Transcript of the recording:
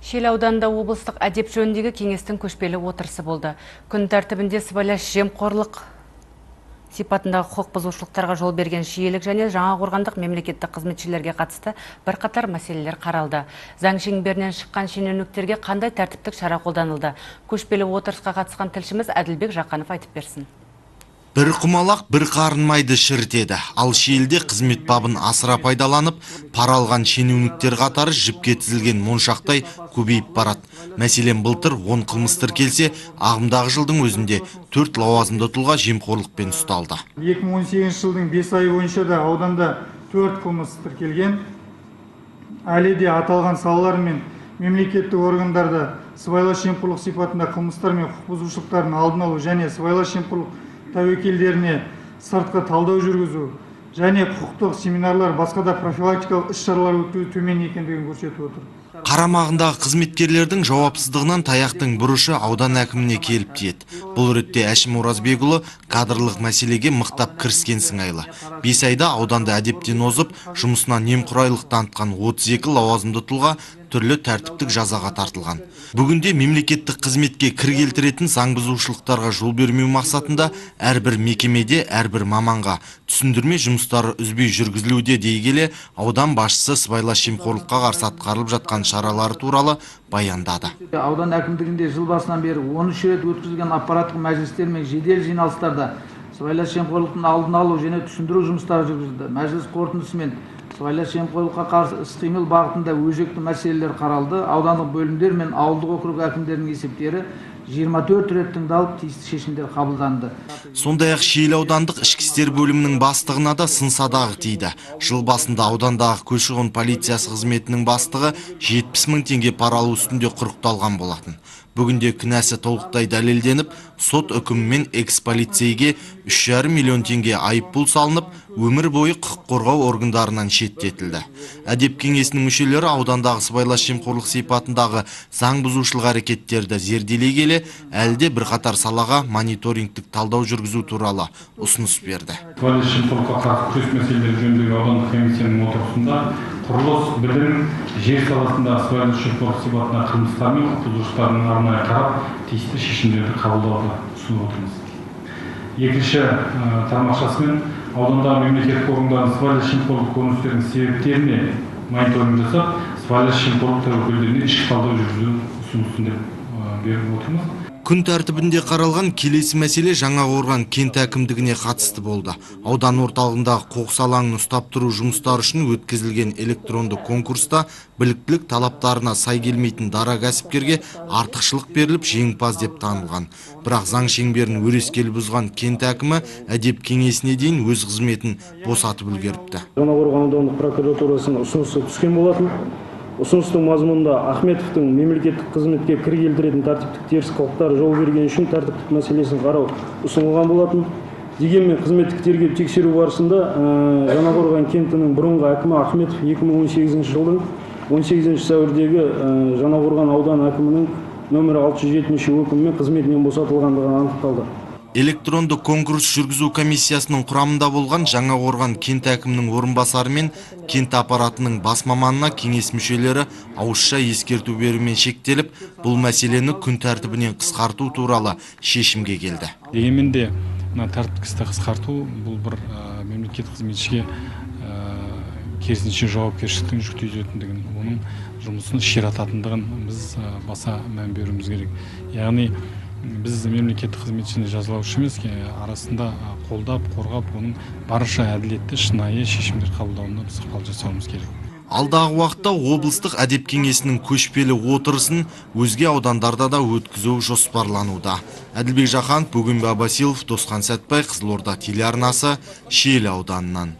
Шиелі ауданында облыстық әдеп жөніндегі кеңестің көшпелі отырысы болды. Күн тәртібінде сыбайлас жемқорлық сипатындағы құқық бұзушылықтарға жол берген Шиелік және Жаңақорғандық мемлекеттік қызметшілерге қатысты бірқатар мәселелер қаралды. Заң шеңберінен шыққан шенеуніктерге қандай тәртіптік шара қолданылды? Көшпелі отырысқа қатысқан тілшіміз Әділбек Жақанов айтып берсін. Бір құмалақ бір қарынмайды шірітеді. Ал Шиеліде қызмет бабын асыра пайдаланып, пара алған шенеуніктер қатары жіпке тізілген моншақтай көбейіп барады. Мәселен, былтыр 10 қылмыс тіркелсе, ағымдағы жылдың өзінде 4 лауазымды тұлға жемқорлықпен ұсталды. 2018 жылдың 5 айы бойынша да ауданда 4 қылмыс тіркелген. Әлі де аталған салалар мен мемлекеттік органдарда сыбайлас жемқорлық сипатында қылмыстар мен құқық бұзушылықтардың алдын алу және сыбайлас жемқорлық тәуекелдеріне сыртқы талдау жүргізу және құқықтық семинарлар, басқа да профилактикалық іс-шаралар өткізу төмен екендігін көрсетіп отыр. Қарамағындағы қызметкерлердің жауапсыздығынан таяқтың бұрышы аудан әкіміне келіп тиеді. Бұл ретте Әшім Оразбекұлы кадрлық мәселеге мықтап кіріскен сыңайлы. 5 айда ауданда әдептен озып, жұмысына немқұрайлық танытқан 32 лауазымды тұлға түрлі тәртіптік жазаға тартылған. Бүгінде мемлекеттік қызметке кір келтіретін заң бұзушылықтарға жол бермеу мақсатында әрбір мекемеде, әрбір маманға түсіндірме жұмыстары үзбей жүргізілуде дей келе, аудан басшысы сыбайлас жемқорлыққа қарсы атқарылып жатқан шаралары туралы баяндады. Аудан әкімдігінде жыл басынан бері 13 рет өткізілген аппараттық мәжілістер мен жедел жиналыстарда сыбайлас жемқорлықтың алдын алу және түсіндіру жұмыстары жүргізілді. Мәжіліс қорытындысымен сыбайлас жемқорлыққа қарсы іс-қимыл бағытында өзекті мәселелер қаралды. Аудандық бөлімдер мен ауылдық округ әкімдерінің есептері 24 рет тыңдалып, тиісті шешімдер қабылданды. Сондай-ақ Шиелі аудандық ішкі істер бөлімінің бастығына да сын садағы тиді. Жыл басында аудандағы көші-қон полициясы қызметінің бастығы 70 мың теңге пара алу үстінде құрықталған болатын. Бүгінде кінәсі толықтай дәлелденіп, сот үкімімен экс-полицейге 3,5 миллион теңге айыппұл салынып, өмір бойы құқық қорғау органдарынан шеттетілді. Әдеп кеңесінің мүшелері аудандағы сыбайлас жемқорлық сипатындағы заң бұзушылық әрекеттерді зерделей келе, әлде бірқатар салаға мониторингтік талдау жүргізу туралы ұсыныс берді. Сыбайлас жемқорлыққа қарсы күрес мәселелері жөніндегі аудандық комиссияның отырысында құрылыс, білім, жер саласында сыбайлас жемқорлық сипатындағы қылмыстар мен құқық бұзушылықтарын арнайы қарап, тиісті шешімдерді қабылдауды ұсынып отырмыз. Екінші тармақшасымен аудандағы мемлекеттік органдардың сыбайлас жемқорлық көріністерінің себептеріне мониторинг жасап, сыбайлас жемқорлық тәуекелдеріне ішкі талдау жүргізу ұсынысын беріп отырмыз. Күн тәртібінде қаралған келесі мәселе Жаңақорған кент әкімдігіне қатысты болды. Аудан орталығындағы қоқыс алаңын ұстап тұру жұмыстары үшін өткізілген электронды конкурста біліктілік талаптарына сай келмейтін дара кәсіпкерге артықшылық беріліп, жеңімпаз деп танылған. Бірақ заң шеңберін өрескел бұзған кент әкімі әдеп кеңесіне дейін өз қызметін босатып үлгеріпті. Жаңақорған аудандық прокуратурасының ұсынысы түскен болатын. Ұсыныстың мазмұнында Ахметовтың мемлекеттік қызметке кір келтіретін тәртіптік теріс қылықтары жол берген үшін тәртіптік мәселесін қарау ұсынылған болатын. Дегенмен қызметтік тергеп тексеру барысында Жаңақорған кентінің бұрынғы әкімі Ахметов 2018 жылдың 18 сәуірдегі Жаңақорған ауданы әкімінің нөмірі 607 өкімімен қызметінен босатылғандығы анықталды. Электронды конкурс жүргізу комиссиясының құрамында болған Жаңақорған кент әкімінің орынбасары мен кент аппаратының бас маманына кеңес мүшелері ауызша ескерту берумен шектеліп, бұл мәселені күн тәртібінен қысқарту туралы шешімге келді. Дегенмен де тәртіптік істі қысқарту бұл бір мемлекеттік қызметшіге керісінше жауапкершіліктің жүктейтіндігін, оның жұмысын ширататындығын біз баса мән беруіміз керек. Яғни біз мемлекеттік қызметшіні жазалаушы емес, арасында қолдап, қорғап, оның барынша әділетті, шынайы шешімдер қабылдауына біз ықпал жасауымыз керек. Алдағы уақытта облыстық әдеп кеңесінің көшпелі отырысын өзге аудандарда да өткізу жоспарлануда. Әділбек Жақанов, Бөгенбай Абасилов, Досқан Сәтбай, Қызылорда телеарнасы, Шиелі ауданынан.